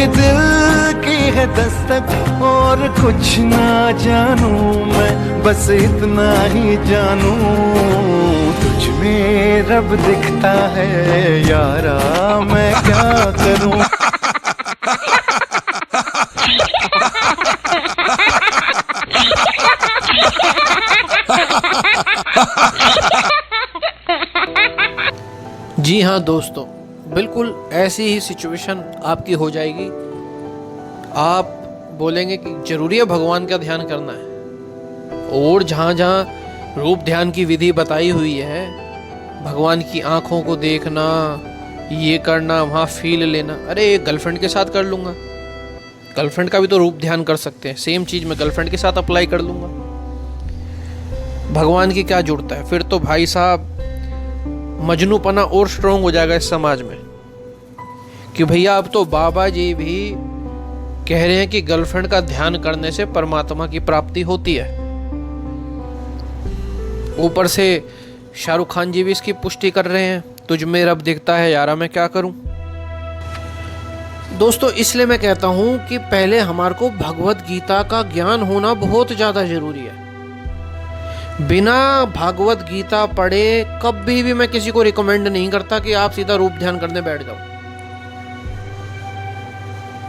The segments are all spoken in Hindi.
दिल की है दस्तक और कुछ ना जानूं मैं, बस इतना ही जानूं तुझ में रब दिखता है यारा, मैं क्या करूं। जी हाँ दोस्तों, बिल्कुल ऐसी ही सिचुएशन आपकी हो जाएगी। आप बोलेंगे कि जरूरी है भगवान का ध्यान करना है, और जहाँ जहाँ रूप ध्यान की विधि बताई हुई है, भगवान की आंखों को देखना, ये करना, वहाँ फील लेना, अरे गर्लफ्रेंड के साथ कर लूँगा, गर्लफ्रेंड का भी तो रूप ध्यान कर सकते हैं, सेम चीज़ मैं गर्लफ्रेंड के साथ अप्लाई कर लूँगा। भगवान की क्या जरूरत है? फिर तो भाई साहब मजनूपना और स्ट्रोंग हो जाएगा इस समाज में कि भैया अब तो बाबा जी भी कह रहे हैं कि गर्लफ्रेंड का ध्यान करने से परमात्मा की प्राप्ति होती है। ऊपर से शाहरुख खान जी भी इसकी पुष्टि कर रहे हैं, तुझ में रब दिखता है यारा, मैं क्या करूं। दोस्तों इसलिए मैं कहता हूं कि पहले हमारे को भगवत गीता का ज्ञान होना बहुत ज़्यादा जरूरी है। बिना भागवत गीता पढ़े कभी भी मैं किसी को रिकमेंड नहीं करता कि आप सीधा रूप ध्यान करने बैठ जाओ,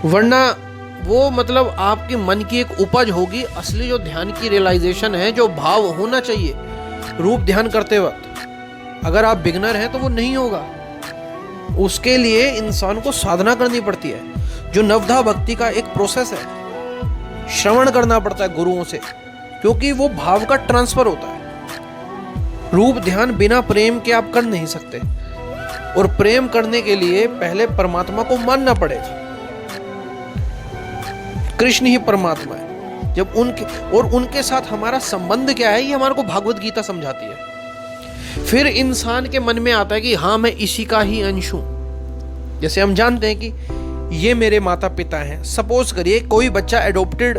वरना वो मतलब आपके मन की एक उपज होगी। असली जो ध्यान की रियलाइजेशन है, जो भाव होना चाहिए रूप ध्यान करते वक्त, अगर आप बिगनर हैं तो वो नहीं होगा। उसके लिए इंसान को साधना करनी पड़ती है, जो नवधा भक्ति का एक प्रोसेस है। श्रवण करना पड़ता है गुरुओं से, क्योंकि वो भाव का ट्रांसफर होता है। रूप ध्यान बिना प्रेम के आप कर नहीं सकते, और प्रेम करने के लिए पहले परमात्मा को मानना पड़ेगा। कृष्ण ही परमात्मा है। जब उनके साथ हमारा संबंध क्या है, ये हमारे को भागवत गीता समझाती है। फिर इंसान के मन में आता है कि हाँ मैं इसी का ही अंश हूं। जैसे हम जानते हैं कि ये मेरे माता पिता हैं। सपोज करिए कोई बच्चा एडोप्टेड,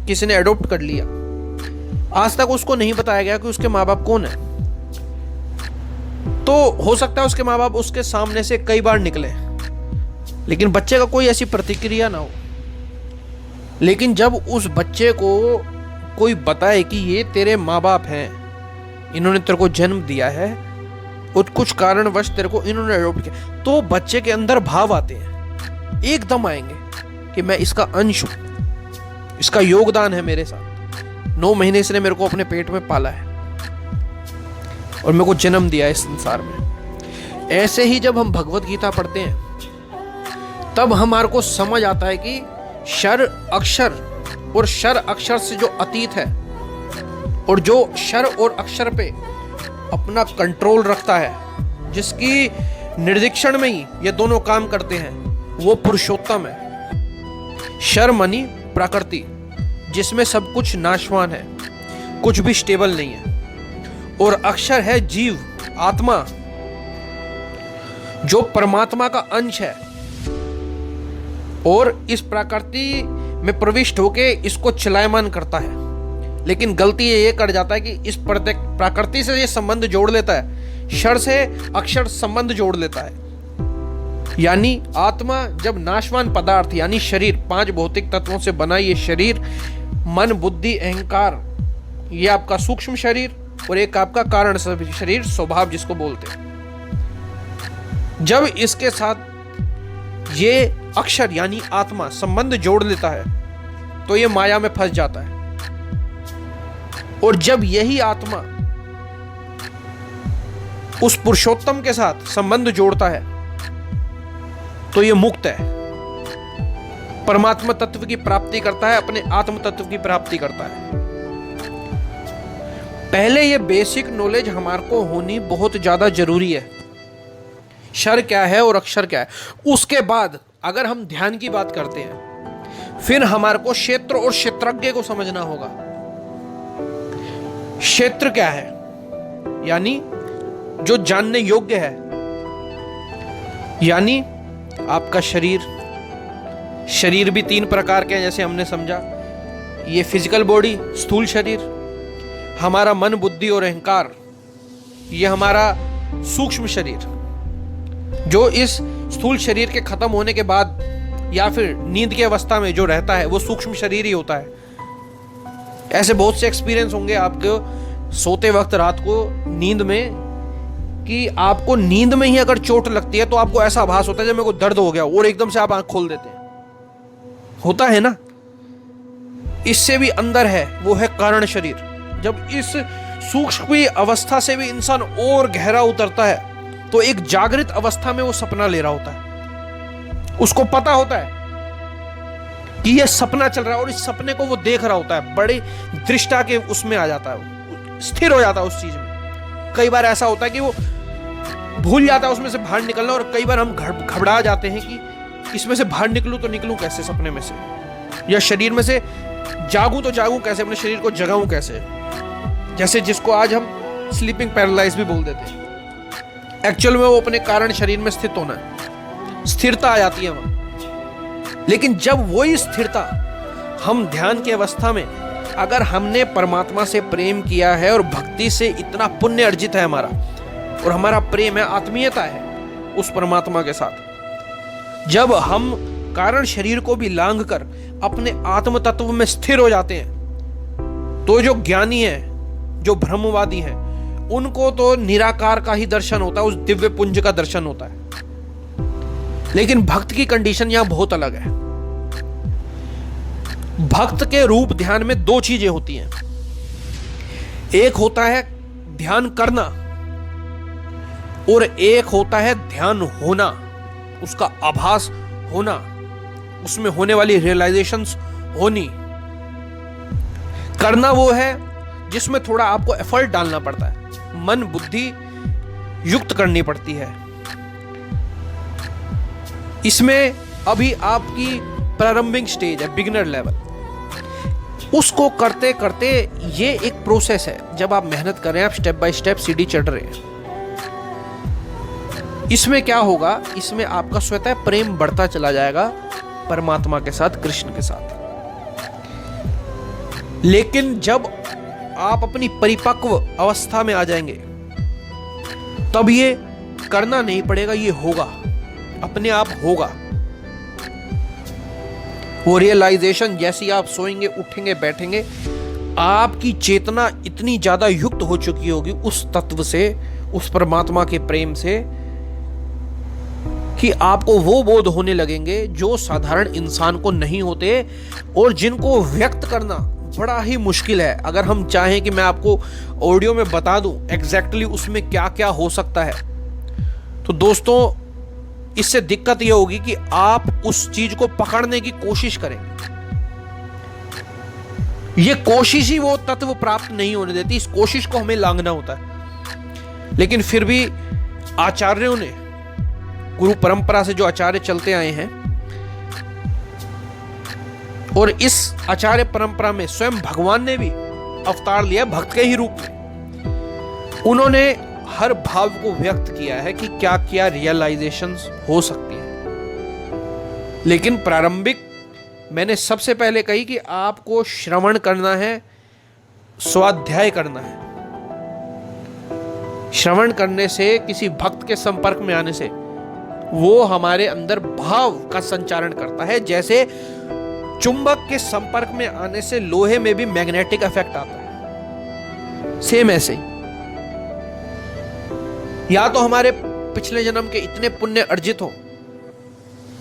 किसी ने एडोप्ट कर लिया, आज तक उसको नहीं बताया गया कि उसके माँ बाप कौन है। तो हो सकता है उसके माँ बाप उसके सामने से कई बार निकले, लेकिन बच्चे का कोई ऐसी प्रतिक्रिया ना हो। लेकिन जब उस बच्चे को कोई बताए कि ये तेरे माँ बाप हैं, इन्होंने तेरे को जन्म दिया है और कुछ कारणवश तेरे को इन्होंने एडॉप्ट किया, तो बच्चे के अंदर भाव आते हैं, एकदम आएंगे कि मैं इसका अंश हूं, इसका योगदान है मेरे साथ। 9 महीने इसने मेरे को अपने पेट में पाला है और मेरे को जन्म दिया है इस संसार में। ऐसे ही जब हम भगवत गीता पढ़ते हैं तब हमारे को समझ आता है कि शर अक्षर और शर अक्षर से जो अतीत है, और जो शर और अक्षर पे अपना कंट्रोल रखता है, जिसकी निर्दिक्षण में ही ये दोनों काम करते हैं, वो पुरुषोत्तम है। शर मनी प्रकृति, जिसमें सब कुछ नाशवान है, कुछ भी स्टेबल नहीं है। और अक्षर है जीव, आत्मा, जो परमात्मा का अंश है और इस प्रकृति में प्रविष्ट होके इसको चलायमान करता है। लेकिन गलती ये कर जाता है कि इस प्रकृति से ये संबंध जोड़ लेता है, शर से अक्षर संबंध जोड़ लेता है। यानी आत्मा जब नाशवान पदार्थ यानी शरीर, 5 भौतिक तत्वों से बना ये शरीर, मन बुद्धि अहंकार, ये आपका सूक्ष्म शरीर, और एक आपका कारण शरीर स्वभाव जिसको बोलते हैं। जब इसके साथ ये अक्षर यानी आत्मा संबंध जोड़ लेता है तो ये माया में फंस जाता है। और जब यही आत्मा उस पुरुषोत्तम के साथ संबंध जोड़ता है तो ये मुक्त है, परमात्मा तत्व की प्राप्ति करता है, अपने आत्म तत्व की प्राप्ति करता है। पहले ये बेसिक नॉलेज हमारे को होनी बहुत ज्यादा जरूरी है, शर क्या है और अक्षर क्या है। उसके बाद अगर हम ध्यान की बात करते हैं, फिर हमारे को क्षेत्र और क्षेत्रज्ञ को समझना होगा। क्षेत्र क्या है, यानी जो जानने योग्य है, यानी आपका शरीर। शरीर भी 3 प्रकार के हैं, जैसे हमने समझा, ये फिजिकल बॉडी, स्थूल शरीर, हमारा मन बुद्धि और अहंकार, ये हमारा सूक्ष्म शरीर, जो इस स्थूल शरीर के खत्म होने के बाद या फिर नींद की अवस्था में जो रहता है वो सूक्ष्म शरीर ही होता है। ऐसे बहुत से एक्सपीरियंस होंगे आपको सोते वक्त रात को नींद में, कि आपको नींद में ही अगर चोट लगती है तो आपको ऐसा आभास होता है जब मेरे को दर्द हो गया, और एकदम से आप आंख खोल देते हैं। होता है ना। इससे भी अंदर है, वो है कारण शरीर। जब इस सूक्ष्म अवस्था से भी इंसान और गहरा उतरता है तो एक जागृत अवस्था में वो सपना ले रहा होता है। उसको पता होता है कि यह सपना चल रहा है और इस सपने को वो देख रहा होता है। बड़ी दृष्टा के उसमें आ जाता है, स्थिर हो जाता है उस चीज में। कई बार ऐसा होता है कि वो भूल जाता है उसमें से बाहर निकलना, और कई बार हम घबरा जाते हैं कि इसमें से बाहर निकलूं तो निकलूं कैसे सपने में से, या शरीर में से जागूं तो जागूं कैसे, अपने शरीर को जगाऊं कैसे। जैसे जिसको आज हम स्लीपिंग पैरालाइज भी बोल देते हैं, एक्चुअल में वो अपने कारण शरीर में स्थित होना है, स्थिरता आ जाती है वहां। लेकिन जब वही स्थिरता हम ध्यान की अवस्था में, अगर हमने परमात्मा से प्रेम किया है और भक्ति से इतना पुण्य अर्जित है हमारा, और हमारा प्रेम है, आत्मीयता है उस परमात्मा के साथ, जब हम कारण शरीर को भी लांघ कर अपने आत्म तत्व में स्थिर हो जाते हैं, तो जो ज्ञानी है, जो ब्रह्मवादी है, उनको तो निराकार का ही दर्शन होता है, उस दिव्य पुंज का दर्शन होता है। लेकिन भक्त की कंडीशन यहां बहुत अलग है। भक्त के रूप ध्यान में दो चीजें होती हैं। एक होता है ध्यान करना, और एक होता है ध्यान होना, उसका आभास होना, उसमें होने वाली रियलाइजेशंस होनी। करना वो है जिसमें थोड़ा आपको एफर्ट डालना पड़ता है, मन बुद्धि युक्त करनी पड़ती है। इसमें अभी आपकी प्रारंभिक स्टेज है, बिगिनर लेवल। उसको करते करते ये एक प्रोसेस है। जब आप मेहनत कर रहे हैं, आप स्टेप बाय स्टेप सीढ़ी चढ़ रहे हैं, इसमें क्या होगा, इसमें आपका स्वतः प्रेम बढ़ता चला जाएगा परमात्मा के साथ, कृष्ण के साथ। लेकिन जब आप अपनी परिपक्व अवस्था में आ जाएंगे, तब ये करना नहीं पड़ेगा, ये होगा, अपने आप होगा। वो रियलाइजेशन, जैसे आप सोएंगे, उठेंगे, बैठेंगे, आपकी चेतना इतनी ज्यादा युक्त हो चुकी होगी उस तत्व से, उस परमात्मा के प्रेम से, कि आपको वो बोध होने लगेंगे जो साधारण इंसान को नहीं होते, और जिनको व्यक्त करना बड़ा ही मुश्किल है। अगर हम चाहें कि मैं आपको ऑडियो में बता दूं एग्जैक्टली उसमें क्या क्या हो सकता है, तो दोस्तों इससे दिक्कत यह होगी कि आप उस चीज को पकड़ने की कोशिश करेंगे। यह कोशिश ही वो तत्व प्राप्त नहीं होने देती, इस कोशिश को हमें लांघना होता है। लेकिन फिर भी आचार्यों ने, गुरु परंपरा से जो आचार्य चलते आए हैं, और इस आचार्य परंपरा में स्वयं भगवान ने भी अवतार लिया भक्त के ही रूप में। उन्होंने हर भाव को व्यक्त किया है कि क्या क्या रियलाइजेशंस हो सकती है। लेकिन प्रारंभिक मैंने सबसे पहले कही कि आपको श्रवण करना है, स्वाध्याय करना है। श्रवण करने से, किसी भक्त के संपर्क में आने से, वो हमारे अंदर भाव का संचारण करता है। जैसे चुंबक के संपर्क में आने से लोहे में भी मैग्नेटिक इफेक्ट आता है, सेम ऐसे ही। या तो हमारे पिछले जन्म के इतने पुण्य अर्जित हो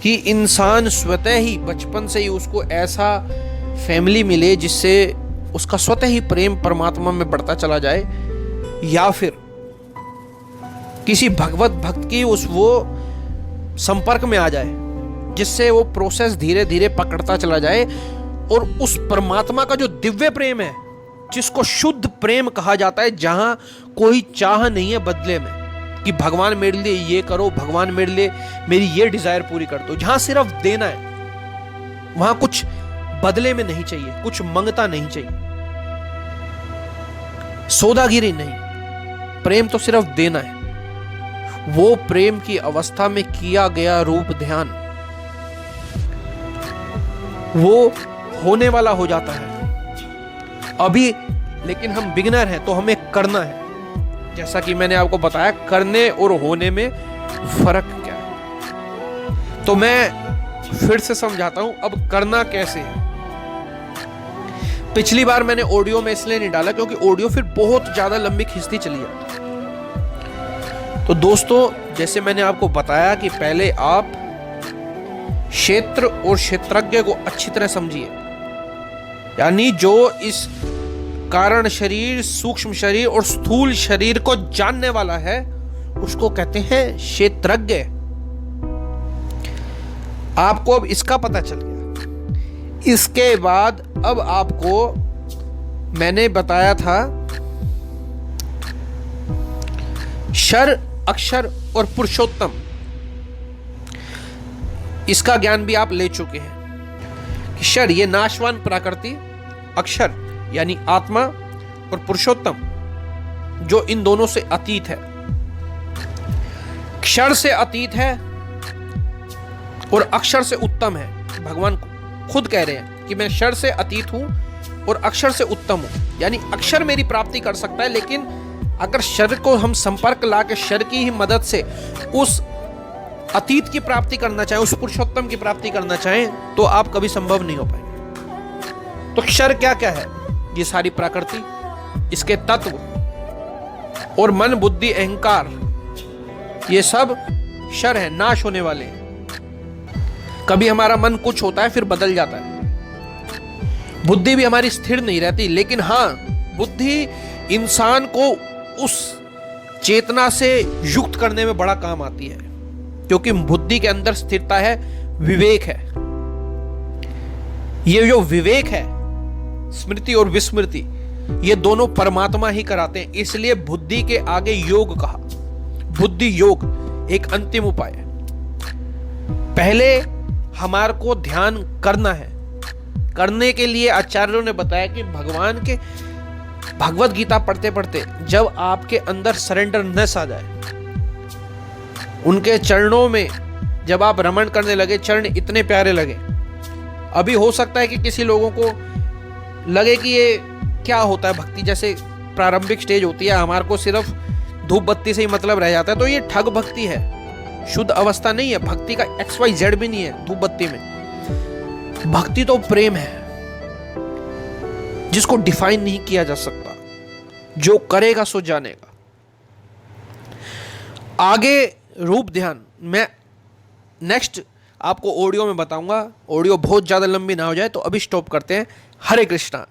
कि इंसान स्वतः ही बचपन से ही उसको ऐसा फैमिली मिले जिससे उसका स्वतः ही प्रेम परमात्मा में बढ़ता चला जाए, या फिर किसी भगवत भक्त की वो संपर्क में आ जाए जिससे वो प्रोसेस धीरे धीरे पकड़ता चला जाए, और उस परमात्मा का जो दिव्य प्रेम है, जिसको शुद्ध प्रेम कहा जाता है, जहां कोई चाह नहीं है बदले में कि भगवान मेरे लिए ये करो, भगवान मेरे लिए मेरी ये डिजायर पूरी कर दो, जहां सिर्फ देना है, वहां कुछ बदले में नहीं चाहिए, कुछ मंगता नहीं चाहिए, सौदागिरी नहीं, प्रेम तो सिर्फ देना है। वो प्रेम की अवस्था में किया गया रूप ध्यान वो होने वाला हो जाता है अभी। लेकिन हम बिगिनर हैं तो हमें करना है। जैसा कि मैंने आपको बताया, करने और होने में फर्क क्या है। तो मैं फिर से समझाता हूं अब करना कैसे है। पिछली बार मैंने ऑडियो में इसलिए नहीं डाला क्योंकि ऑडियो फिर बहुत ज्यादा लंबी खिंचती चली जाती। तो दोस्तों, जैसे मैंने आपको बताया कि पहले आप क्षेत्र और क्षेत्रज्ञ को अच्छी तरह समझिए, यानी जो इस कारण शरीर, सूक्ष्म शरीर और स्थूल शरीर को जानने वाला है उसको कहते हैं क्षेत्रज्ञ। आपको अब इसका पता चल गया। इसके बाद अब आपको मैंने बताया था क्षर, अक्षर और पुरुषोत्तम, इसका ज्ञान भी आप ले चुके हैं। क्षर ये नाशवान प्रकृति, अक्षर यानी आत्मा और पुरुषोत्तम जो इन दोनों से अतीत है। क्षर से अतीत है और अक्षर से उत्तम है। भगवान खुद कह रहे हैं कि मैं क्षर से अतीत हूं और अक्षर से उत्तम हूं, यानी अक्षर मेरी प्राप्ति कर सकता है, लेकिन अगर क्षर को हम संपर्क ला के क्षर की ही मदद से उस अतीत की प्राप्ति करना चाहें, उस पुरुषोत्तम की प्राप्ति करना चाहें, तो आप कभी संभव नहीं हो पाएंगे। तो क्षर क्या क्या है? ये सारी प्रकृति, इसके तत्व और मन, बुद्धि, अहंकार, ये सब क्षर है, नाश होने वाले हैं। कभी हमारा मन कुछ होता है फिर बदल जाता है। बुद्धि भी हमारी स्थिर नहीं रहती, लेकिन हां, बुद्धि इंसान को उस चेतना से युक्त करने में बड़ा काम आती है, क्योंकि बुद्धि के अंदर स्थिरता है, विवेक है। ये जो विवेक है, स्मृति और विस्मृति, ये दोनों परमात्मा ही कराते हैं। इसलिए बुद्धि के आगे योग कहा। बुद्धि योग एक अंतिम उपाय है। पहले हमारे को ध्यान करना है। करने के लिए आचार्यों ने बताया कि भगवान के भगवत गीता पढ़ते पढ़ते जब आपके अंदर सरेंडरनेस आ जाए, उनके चरणों में जब आप रमण करने लगे, चरण इतने प्यारे लगे। अभी हो सकता है कि किसी लोगों को लगे कि ये क्या होता है भक्ति, जैसे प्रारंभिक स्टेज होती है, हमारे को सिर्फ धूप बत्ती से ही मतलब रह जाता है, तो ये ठग भक्ति है, शुद्ध अवस्था नहीं है। भक्ति का XYZ भी नहीं है धूप बत्ती में। भक्ति तो प्रेम है जिसको डिफाइन नहीं किया जा सकता, जो करेगा सो जानेगा। आगे रूप ध्यान मैं नेक्स्ट आपको ऑडियो में बताऊंगा। ऑडियो बहुत ज्यादा लंबी ना हो जाए तो अभी स्टॉप करते हैं। हरे कृष्णा।